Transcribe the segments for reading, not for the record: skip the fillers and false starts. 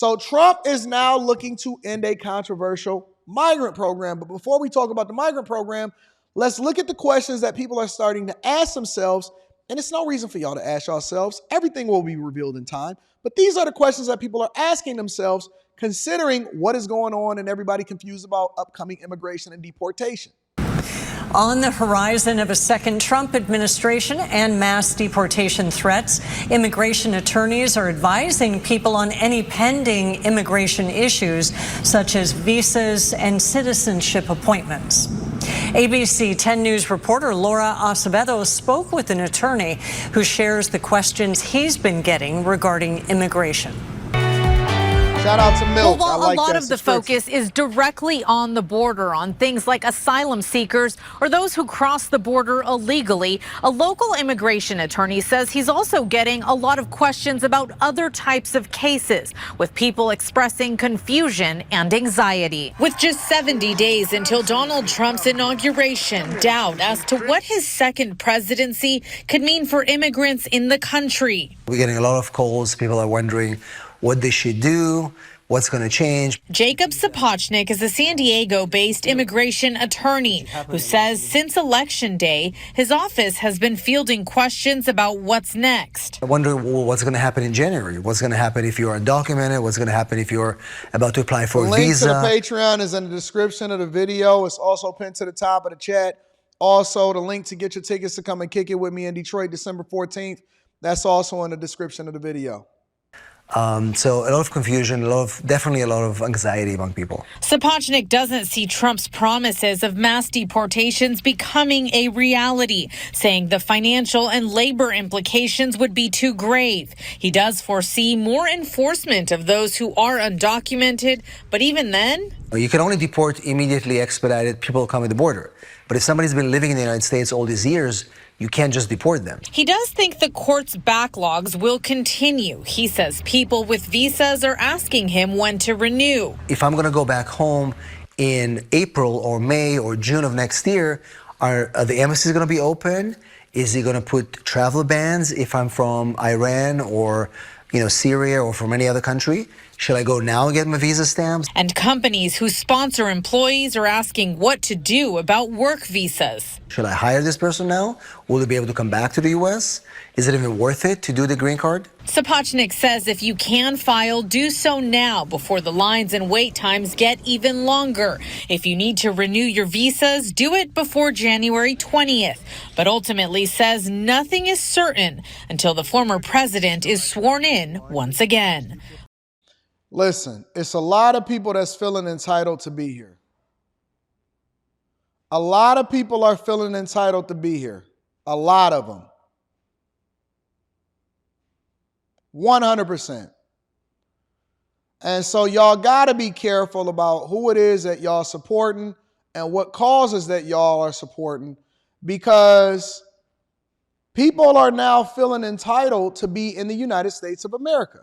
So Trump is now looking to end a controversial migrant program. But before we talk about the migrant program, let's look at the questions that people are starting to ask themselves. And it's no reason for y'all to ask yourselves. Everything will be revealed in time. But these are the questions that people are asking themselves, considering what is going on and everybody confused about upcoming immigration and deportation. On the horizon of a second Trump administration and mass deportation threats, immigration attorneys are advising people on any pending immigration issues, such as visas and citizenship appointments. ABC 10 News reporter Laura Acevedo spoke with an attorney who shares the questions he's been getting regarding immigration. Shout out to Milk. Well, I like a lot that of the focus is directly on the border, on things like asylum seekers or those who cross the border illegally. A local immigration attorney says he's also getting a lot of questions about other types of cases, with people expressing confusion and anxiety. With just 70 days until Donald Trump's inauguration, doubt as to what his second presidency could mean for immigrants in the country. We're getting a lot of calls. People are wondering what they should do, what's going to change. Jacob Sapochnik is a San Diego-based immigration attorney who says since Election Day, his office has been fielding questions about what's next. I wonder what's going to happen in January. What's going to happen if you're undocumented? What's going to happen if you're about to apply for a visa? The link to the Patreon is in the description of the video. It's also pinned to the top of the chat. Also, the link to get your tickets to come and kick it with me in Detroit, December 14th. That's also in the description of the video. So a lot of confusion, definitely a lot of anxiety among people. Sapochnik doesn't see Trump's promises of mass deportations becoming a reality, saying the financial and labor implications would be too grave. He does foresee more enforcement of those who are undocumented, but even then, you can only deport immediately expedited people coming to the border. But if somebody's been living in the United States all these years, you can't just deport them. He does think the court's backlogs will continue. He says people with visas are asking him when to renew. If I'm going to go back home in April or May or June of next year, are the embassies going to be open? Is he going to put travel bans if I'm from Iran or Syria or from any other country? Should I go now and get my visa stamps? And companies who sponsor employees are asking what to do about work visas. Should I hire this person now? Will they be able to come back to the U.S.? Is it even worth it to do the green card? Sapochnik says if you can file, do so now before the lines and wait times get even longer. If you need to renew your visas, do it before January 20th. But ultimately says nothing is certain until the former president is sworn in once again. Listen, it's a lot of people that's feeling entitled to be here. A lot of people are feeling entitled to be here. A lot of them. 100%. And so y'all got to be careful about who it is that y'all supporting and what causes that y'all are supporting, because people are now feeling entitled to be in the United States of America.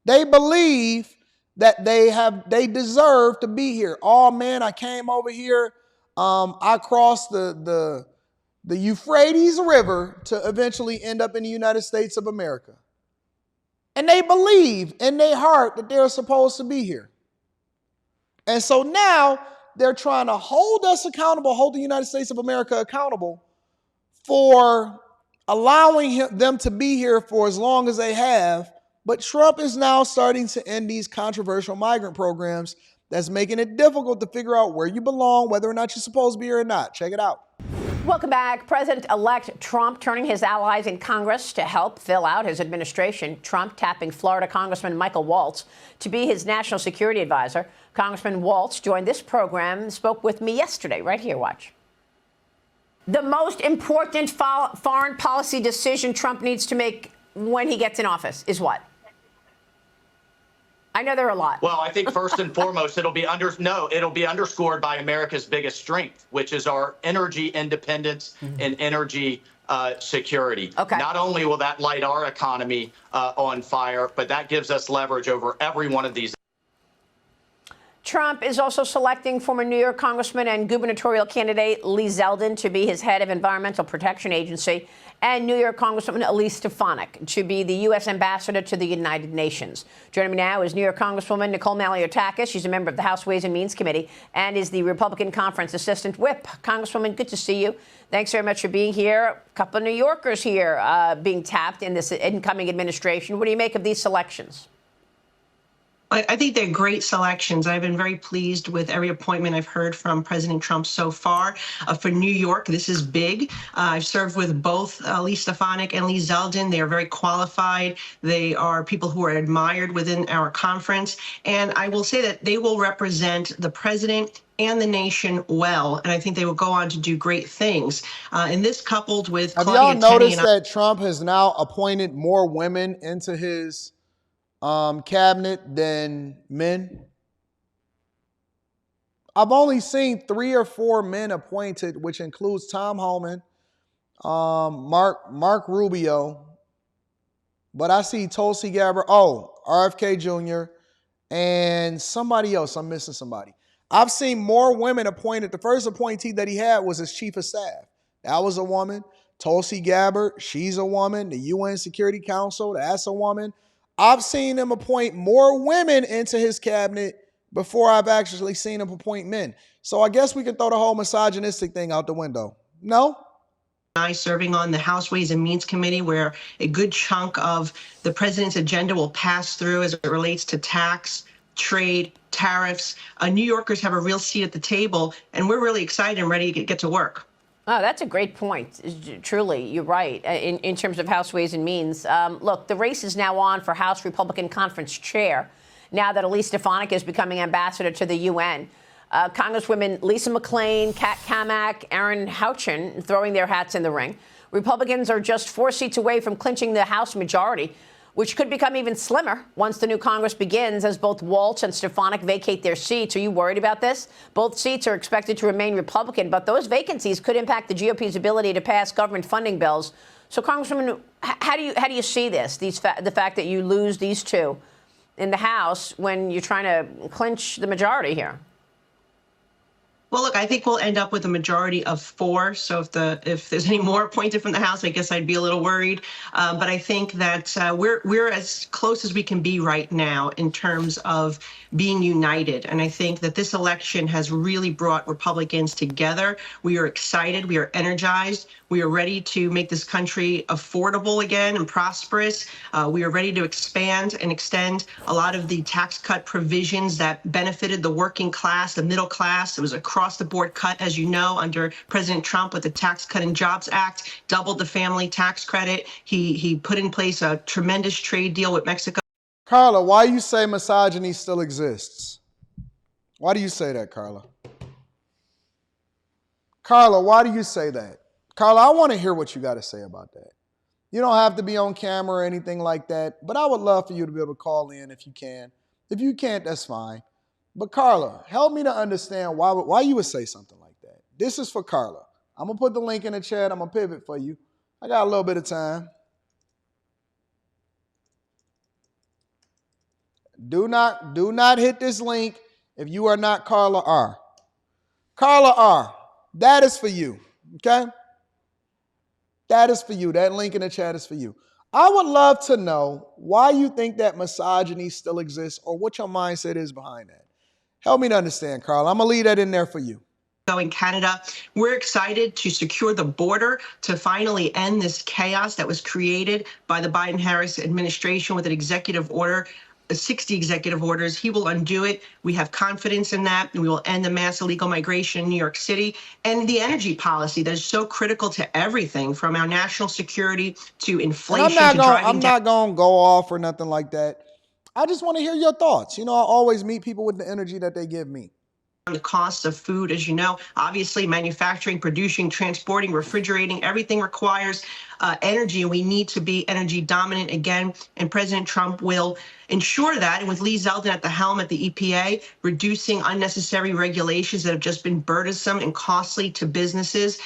They believe that they deserve to be here. Oh man, I came over here. I crossed the Euphrates River to eventually end up in the United States of America. And they believe in their heart that they're supposed to be here. And so now they're trying to hold us accountable, hold the United States of America accountable for allowing them to be here for as long as they have. But Trump is now starting to end these controversial migrant programs that's making it difficult to figure out where you belong, whether or not you're supposed to be here or not. Check it out. Welcome back. President-elect Trump turning his allies in Congress to help fill out his administration. Trump tapping Florida Congressman Michael Waltz to be his national security advisor. Congressman Waltz joined this program, spoke with me yesterday. Right here, watch. The most important foreign policy decision Trump needs to make when he gets in office is what? I know there are a lot. Well, I think first and foremost, it'll be underscored by America's biggest strength, which is our energy independence and energy security. Okay. Not only will that light our economy on fire, but that gives us leverage over every one of these. Trump is also selecting former New York Congressman and gubernatorial candidate Lee Zeldin to be his head of Environmental Protection Agency, and New York Congresswoman Elise Stefanik to be the U.S. ambassador to the United Nations. Joining me now is New York Congresswoman Nicole Maliotakis. She's a member of the House Ways and Means Committee and is the Republican Conference Assistant Whip. Congresswoman, good to see you. Thanks very much for being here. A couple of New Yorkers here being tapped in this incoming administration. What do you make of these selections? I think they're great selections. I've been very pleased with every appointment I've heard from President Trump so far. For New York, this is big. I've served with both Lee Stefanik and Lee Zeldin. They are very qualified. They are people who are admired within our conference. And I will say that they will represent the president and the nation well, and I think they will go on to do great things. And this coupled with Have Claudia y'all noticed Tenney that Trump has now appointed more women into his cabinet than men? I've only seen 3 or 4 men appointed, which includes Tom Homan, Mark Rubio, but I see Tulsi Gabbard, RFK Jr., and somebody else. I'm missing somebody. I've seen more women appointed. The first appointee that he had was his chief of staff. That was a woman. Tulsi Gabbard, she's a woman. The UN Security Council, that's a woman. I've seen him appoint more women into his cabinet before I've actually seen him appoint men. So I guess we can throw the whole misogynistic thing out the window. No? I serving on the House Ways and Means Committee, where a good chunk of the president's agenda will pass through as it relates to tax, trade, tariffs. New Yorkers have a real seat at the table, and we're really excited and ready to get to work. Oh, that's a great point. Truly, you're right, in terms of House Ways and Means. Look, the race is now on for House Republican Conference Chair, now that Elise Stefanik is becoming ambassador to the UN. Congresswomen Lisa McClain, Kat Kamak, Aaron Houchin throwing their hats in the ring. Republicans are just 4 seats away from clinching the House majority, which could become even slimmer once the new Congress begins, as both Waltz and Stefanik vacate their seats. Are you worried about this? Both seats are expected to remain Republican, but those vacancies could impact the GOP's ability to pass government funding bills. So, Congresswoman, how do you see this? The fact that you lose these two in the House when you're trying to clinch the majority here? Well, look, I think we'll end up with a majority of 4. So if there's any more appointed from the House, I guess I'd be a little worried. But I think that we're as close as we can be right now in terms of being united. And I think that this election has really brought Republicans together. We are excited. We are energized. We are ready to make this country affordable again and prosperous. We are ready to expand and extend a lot of the tax cut provisions that benefited the working class, the middle class. It was across-the-board cut, as you know, under President Trump with the Tax Cut and Jobs Act, doubled the family tax credit. He put in place a tremendous trade deal with Mexico. Carla, why you say misogyny still exists? Why do you say that, Carla? Carla, why do you say that? Carla, I want to hear what you got to say about that. You don't have to be on camera or anything like that, but I would love for you to be able to call in if you can. If you can't, that's fine. But Carla, help me to understand why you would say something like that. This is for Carla. I'm going to put the link in the chat. I'm going to pivot for you. I got a little bit of time. Do not hit this link if you are not Carla R. Carla R, that is for you, okay? That is for you. That link in the chat is for you. I would love to know why you think that misogyny still exists or what your mindset is behind that. Help me to understand, Carla. I'm going to leave that in there for you. In Canada, we're excited to secure the border to finally end this chaos that was created by the Biden-Harris administration with an executive order, 60 executive orders. He will undo it. We have confidence in that. And we will end the mass illegal migration in New York City and the energy policy that is so critical to everything from our national security to inflation. I'm not going to go off or nothing like that. I just want to hear your thoughts. You know, I always meet people with the energy that they give me. the costs of food, as you know. Obviously, manufacturing, producing, transporting, refrigerating, everything requires energy, and we need to be energy dominant again. And President Trump will ensure that. And with Lee Zeldin at the helm at the EPA, reducing unnecessary regulations that have just been burdensome and costly to businesses.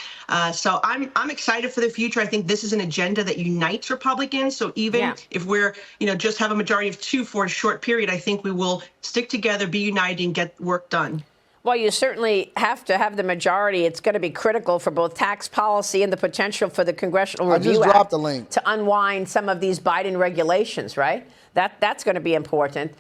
So I'm excited for the future. I think this is an agenda that unites Republicans. So even if we're, just have a majority of 2 for a short period, I think we will stick together, be united, and get work done. Well, you certainly have to have the majority. It's going to be critical for both tax policy and the potential for the Congressional Review Act. I just dropped the link. To unwind some of these Biden regulations, right? That's going to be important.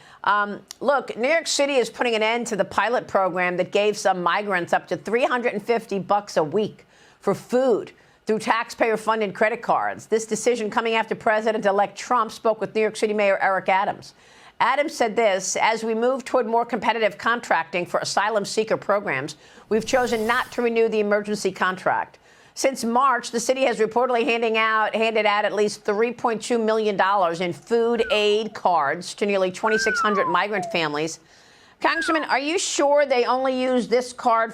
Look, New York City is putting an end to the pilot program that gave some migrants up to $350 a week for food through taxpayer-funded credit cards. This decision coming after President-elect Trump spoke with New York City Mayor Eric Adams. Adams said this: as we move toward more competitive contracting for asylum seeker programs, we've chosen not to renew the emergency contract. Since March, the city has reportedly handed out at least $3.2 million in food aid cards to nearly 2,600 migrant families. Congressman, are you sure they only use this card